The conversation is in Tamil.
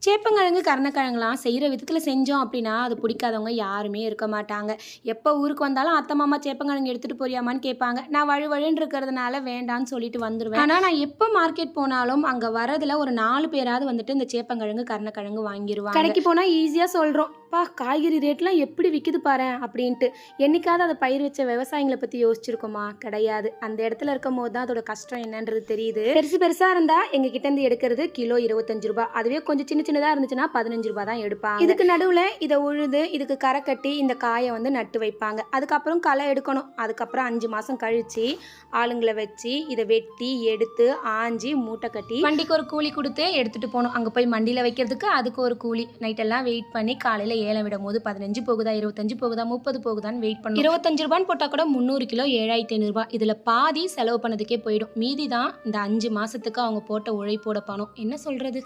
சேப்பங்கிழங்கு, கருணக்கிழங்குலாம் செய்கிற விதத்தில் செஞ்சோம் அப்படின்னா, அது பிடிக்காதவங்க யாருமே இருக்க மாட்டாங்க. எப்போ ஊருக்கு வந்தாலும் அத்தை, மாமா சேப்பங்கிழங்கு எடுத்துகிட்டு போறியாமான்னு கேட்பாங்க. நான் வழுவழுன்னு இருக்கிறதுனால வேண்டான்னு சொல்லிட்டு வந்துடுவேன். ஆனால் நான் எப்போ மார்க்கெட் போனாலும் அங்கே வரதில் ஒரு 4 பேராவது வந்துட்டு இந்த சேப்பங்கிழங்கு, கருணக்கிழங்கு வாங்கிடுவாங்க. கடைக்கு போனால் ஈஸியாக சொல்கிறோம், பா காய்கறி ரேட்லாம் எப்படி விற்கிது பாரு அப்படின்ட்டு. என்னைக்காவது அதை பயிர் வச்ச விவசாயிகளை பற்றி யோசிச்சிருக்கோமா? கிடையாது. அந்த இடத்துல இருக்கும் போது தான் அதோட கஷ்டம் என்னன்றது தெரியுது. பெருசாக இருந்தால் எங்ககிட்டேருந்து எடுக்கிறது கிலோ 25 ரூபா. அதுவே கொஞ்சம் சின்ன சின்னதாக இருந்துச்சுன்னா 15 ரூபா தான் எடுப்பாங்க. இதுக்கு நடுவில் இதை உழுது இதுக்கு கரை கட்டி இந்த காயை வந்து நட்டு வைப்பாங்க. அதுக்கப்புறம் களை எடுக்கணும். அதுக்கப்புறம் 5 மாதம் கழித்து ஆளுங்களை வச்சு இதை வெட்டி எடுத்து ஆஞ்சி மூட்டை கட்டி வண்டிக்கு ஒரு கூலி கொடுத்து எடுத்துகிட்டு போகணும். அங்கே போய் மண்டியில் வைக்கிறதுக்கு அதுக்கு ஒரு கூலி. நைட்டெல்லாம் வெயிட் பண்ணி காலையில் ஏலம் விடும் போது 15 போகுதா, 25 போகுதா, 30 போகுதான்னு வெயிட் பண்ணணும். 25 ரூபான்னு போட்டால் கூட 300 கிலோ 7500 ரூபா. இதில் பாதி செலவு பண்ணதுக்கே போயிடும். மீதி தான் இந்த 5 மாதத்துக்கு அவங்க போட்ட உழைப்போட பணம். என்ன சொல்கிறது?